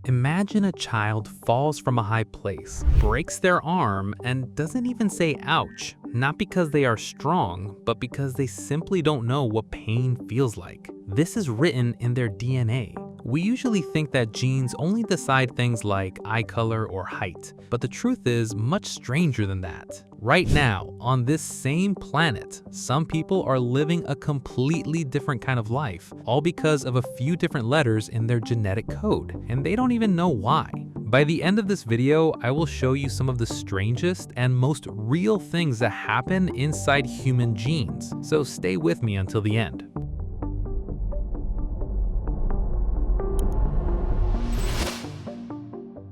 Imagine a child falls from a high place, breaks their arm, and doesn't even say ouch, not because they are strong, but because they simply don't know what pain feels like. This is written in their DNA. We usually think that genes only decide things like eye color or height, but the truth is much stranger than that. Right now, on this same planet, some people are living a completely different kind of life, all because of a few different letters in their genetic code, and they don't even know why. By the end of this video, I will show you some of the strangest and most real things that happen inside human genes, so stay with me until the end.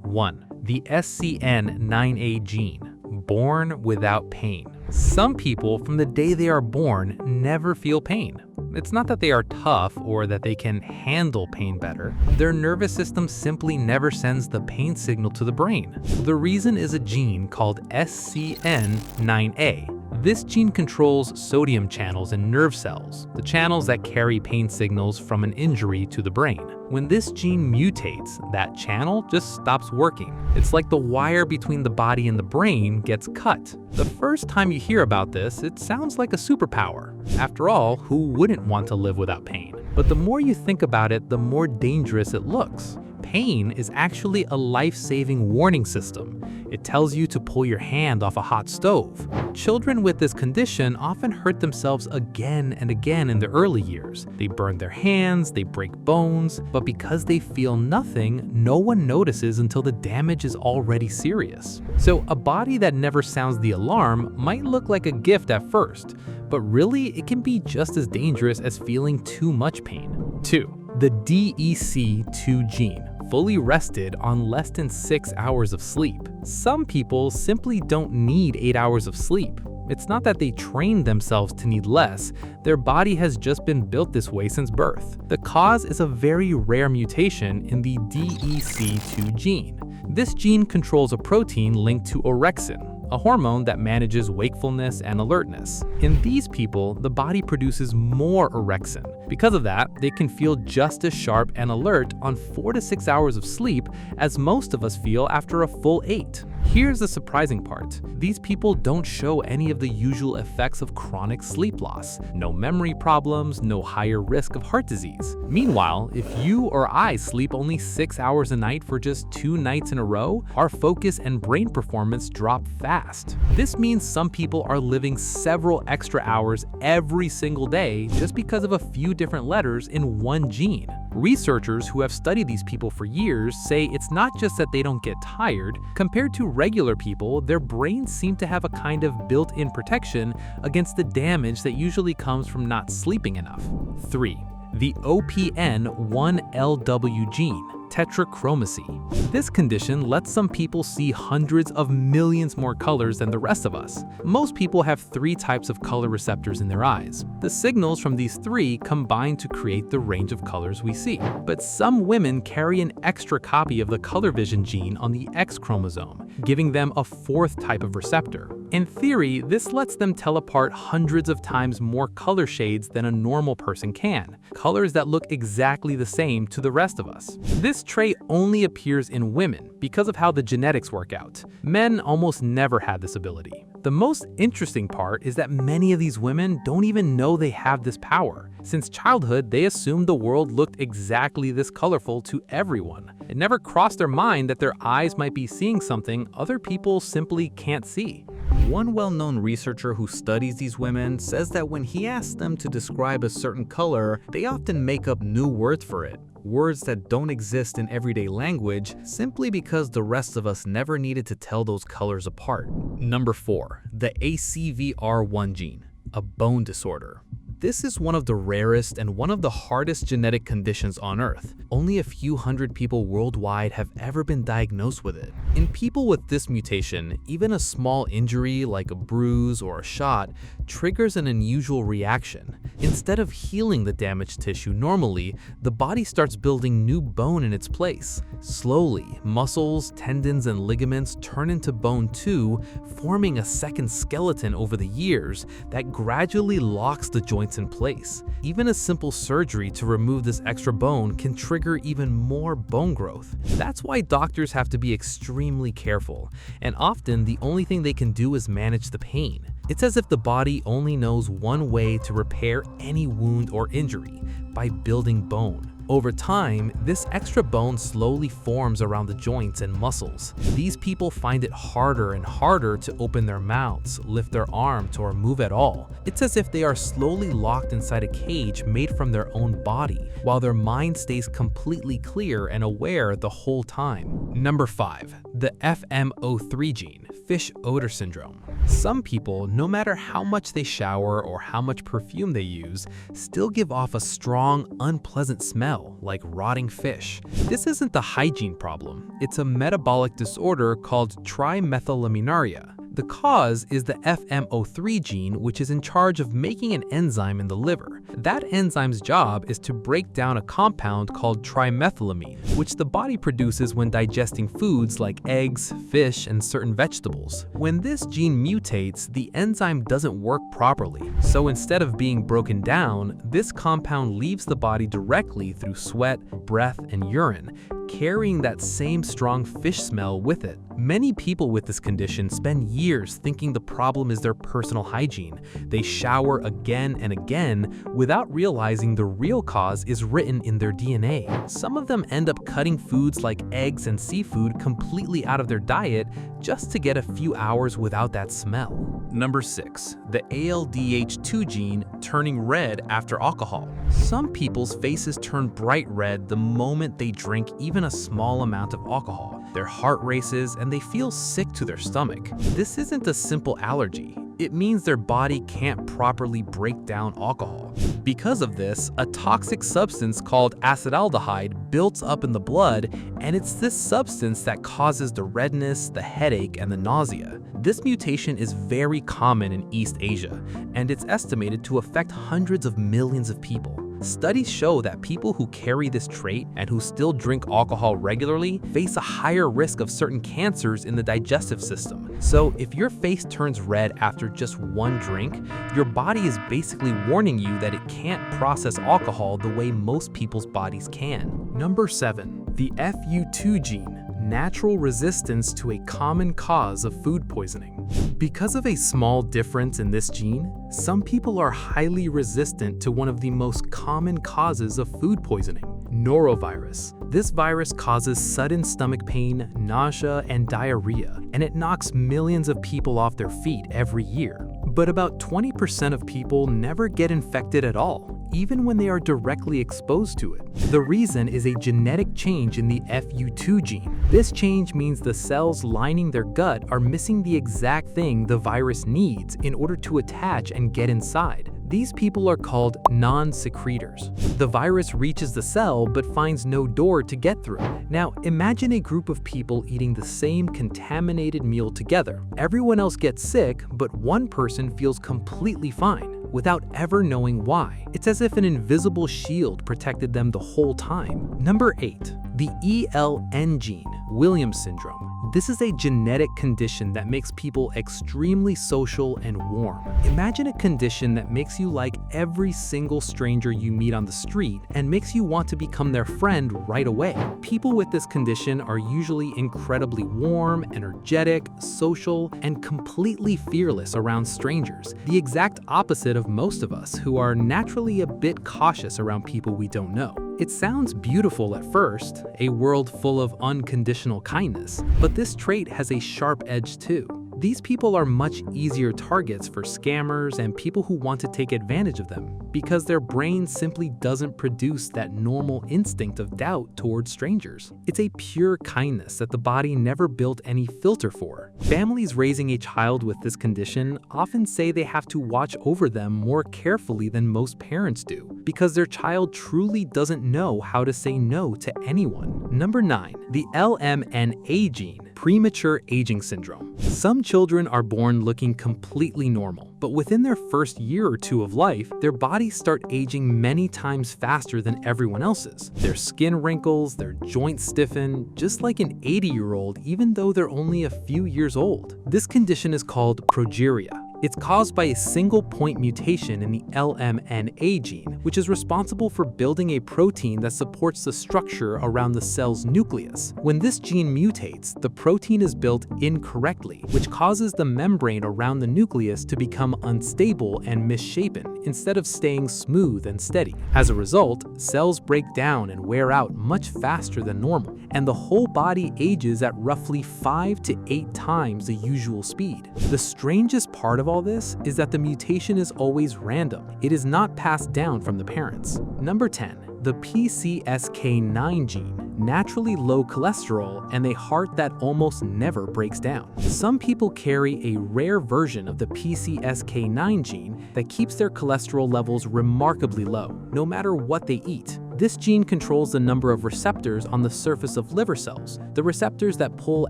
1. The SCN9A gene, born without pain. Some people from the day they are born never feel pain. It's not that they are tough or that they can handle pain better. Their nervous system simply never sends the pain signal to the brain. The reason is a gene called SCN9A. This gene controls sodium channels in nerve cells, the channels that carry pain signals from an injury to the brain. When this gene mutates, that channel just stops working. It's like the wire between the body and the brain gets cut. The first time you hear about this, it sounds like a superpower. After all, who wouldn't want to live without pain? But the more you think about it, the more dangerous it looks. Pain is actually a life-saving warning system. It tells you to pull your hand off a hot stove. Children with this condition often hurt themselves again and again in the early years. They burn their hands, they break bones, but because they feel nothing, no one notices until the damage is already serious. So a body that never sounds the alarm might look like a gift at first, but really it can be just as dangerous as feeling too much pain. 2. The DEC2 gene, fully rested on less than 6 hours of sleep. Some people simply don't need 8 hours of sleep. It's not that they trained themselves to need less, their body has just been built this way since birth. The cause is a very rare mutation in the DEC2 gene. This gene controls a protein linked to orexin, a hormone that manages wakefulness and alertness. In these people, the body produces more orexin. Because of that, they can feel just as sharp and alert on 4 to 6 hours of sleep as most of us feel after a full 8. Here's the surprising part. These people don't show any of the usual effects of chronic sleep loss. No memory problems, no higher risk of heart disease. Meanwhile, if you or I sleep only 6 hours a night for just 2 nights in a row, our focus and brain performance drop fast. This means some people are living several extra hours every single day just because of a few different letters in one gene. Researchers who have studied these people for years say it's not just that they don't get tired. Compared to regular people, their brains seem to have a kind of built-in protection against the damage that usually comes from not sleeping enough. 3. The OPN1LW gene, tetrachromacy. This condition lets some people see hundreds of millions more colors than the rest of us. Most people have 3 types of color receptors in their eyes. The signals from these 3 combine to create the range of colors we see. But some women carry an extra copy of the color vision gene on the X chromosome, giving them a 4th type of receptor. In theory, this lets them tell apart hundreds of times more color shades than a normal person can, colors that look exactly the same to the rest of us. This trait only appears in women because of how the genetics work out. Men almost never had this ability. The most interesting part is that many of these women don't even know they have this power. Since childhood, they assumed the world looked exactly this colorful to everyone. It never crossed their mind that their eyes might be seeing something other people simply can't see. One well-known researcher who studies these women says that when he asks them to describe a certain color, they often make up new words for it. Words that don't exist in everyday language simply because the rest of us never needed to tell those colors apart. Number 4. The ACVR1 gene, a bone disorder. This is one of the rarest and one of the hardest genetic conditions on Earth. Only a few hundred people worldwide have ever been diagnosed with it. In people with this mutation, even a small injury like a bruise or a shot triggers an unusual reaction. Instead of healing the damaged tissue normally, the body starts building new bone in its place. Slowly, muscles, tendons, and ligaments turn into bone too, forming a second skeleton over the years that gradually locks the joint joints in place. Even a simple surgery to remove this extra bone can trigger even more bone growth. That's why doctors have to be extremely careful, and often the only thing they can do is manage the pain. It's as if the body only knows one way to repair any wound or injury: by building bone. Over time, this extra bone slowly forms around the joints and muscles. These people find it harder and harder to open their mouths, lift their arms, or move at all. It's as if they are slowly locked inside a cage made from their own body, while their mind stays completely clear and aware the whole time. Number 5. The FMO3 gene, fish odor syndrome. Some people, no matter how much they shower or how much perfume they use, still give off a strong, unpleasant smell, like rotting fish. This isn't the hygiene problem. It's a metabolic disorder called trimethylaminaria. The cause is the FMO3 gene, which is in charge of making an enzyme in the liver. That enzyme's job is to break down a compound called trimethylamine, which the body produces when digesting foods like eggs, fish, and certain vegetables. When this gene mutates, the enzyme doesn't work properly. So instead of being broken down, this compound leaves the body directly through sweat, breath, and urine, carrying that same strong fish smell with it. Many people with this condition spend years thinking the problem is their personal hygiene. They shower again and again without realizing the real cause is written in their DNA. Some of them end up cutting foods like eggs and seafood completely out of their diet just to get a few hours without that smell. Number 6. The ALDH2 gene, turning red after alcohol. Some people's faces turn bright red the moment they drink even a small amount of alcohol. Their heart races and they feel sick to their stomach. This isn't a simple allergy. It means their body can't properly break down alcohol. Because of this, a toxic substance called acetaldehyde builds up in the blood, and it's this substance that causes the redness, the headache, and the nausea. This mutation is very common in East Asia, and it's estimated to affect hundreds of millions of people. Studies show that people who carry this trait and who still drink alcohol regularly face a higher risk of certain cancers in the digestive system. So if your face turns red after just one drink, your body is basically warning you that it can't process alcohol the way most people's bodies can. Number 7. The FU2 gene, natural resistance to a common cause of food poisoning. Because of a small difference in this gene, some people are highly resistant to one of the most common causes of food poisoning: norovirus. This virus causes sudden stomach pain, nausea, and diarrhea, and it knocks millions of people off their feet every year. But about 20% of people never get infected at all, even when they are directly exposed to it. The reason is a genetic change in the FU2 gene. This change means the cells lining their gut are missing the exact thing the virus needs in order to attach and get inside. These people are called non-secretors. The virus reaches the cell but finds no door to get through. Now, imagine a group of people eating the same contaminated meal together. Everyone else gets sick, but one person feels completely fine, without ever knowing why. It's as if an invisible shield protected them the whole time. Number 8. The ELN gene, Williams syndrome. This is a genetic condition that makes people extremely social and warm. Imagine a condition that makes you like every single stranger you meet on the street and makes you want to become their friend right away. People with this condition are usually incredibly warm, energetic, social, and completely fearless around strangers, the exact opposite of most of us who are naturally a bit cautious around people we don't know. It sounds beautiful at first, a world full of unconditional kindness, but this trait has a sharp edge too. These people are much easier targets for scammers and people who want to take advantage of them because their brain simply doesn't produce that normal instinct of doubt towards strangers. It's a pure kindness that the body never built any filter for. Families raising a child with this condition often say they have to watch over them more carefully than most parents do because their child truly doesn't know how to say no to anyone. Number 9. The LMNA gene, premature aging syndrome. Some children are born looking completely normal, but within their first year or two of life, their bodies start aging many times faster than everyone else's. Their skin wrinkles, their joints stiffen, just like an 80-year-old even though they're only a few years old. This condition is called progeria. It's caused by a single point mutation in the LMNA gene, which is responsible for building a protein that supports the structure around the cell's nucleus. When this gene mutates, the protein is built incorrectly, which causes the membrane around the nucleus to become unstable and misshapen instead of staying smooth and steady. As a result, cells break down and wear out much faster than normal, and the whole body ages at roughly 5 to 8 times the usual speed. The strangest part of all this is that the mutation is always random. It is not passed down from the parents. Number 10. The PCSK9 gene. Naturally low cholesterol and a heart that almost never breaks down. Some people carry a rare version of the PCSK9 gene that keeps their cholesterol levels remarkably low, no matter what they eat. This gene controls the number of receptors on the surface of liver cells, the receptors that pull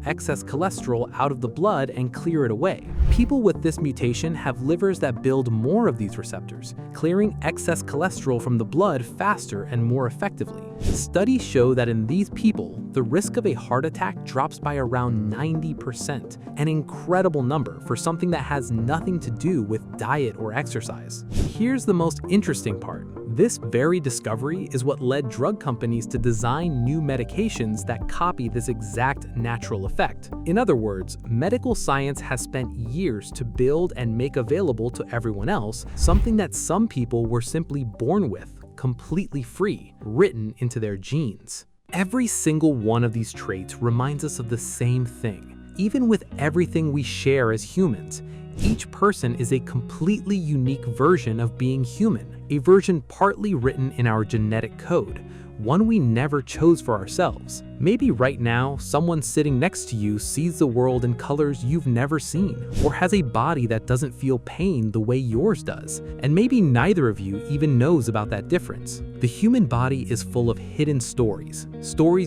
excess cholesterol out of the blood and clear it away. People with this mutation have livers that build more of these receptors, clearing excess cholesterol from the blood faster and more effectively. Studies show that in these people, the risk of a heart attack drops by around 90%, an incredible number for something that has nothing to do with diet or exercise. Here's the most interesting part. This very discovery is what led drug companies to design new medications that copy this exact natural effect. In other words, medical science has spent years to build and make available to everyone else something that some people were simply born with, completely free, written into their genes. Every single one of these traits reminds us of the same thing. Even with everything we share as humans, each person is a completely unique version of being human, a version partly written in our genetic code, one we never chose for ourselves. Maybe right now, someone sitting next to you sees the world in colors you've never seen, or has a body that doesn't feel pain the way yours does, and maybe neither of you even knows about that difference. The human body is full of hidden stories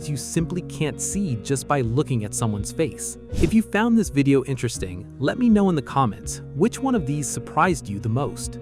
you simply can't see just by looking at someone's face. If you found this video interesting, let me know in the comments which one of these surprised you the most.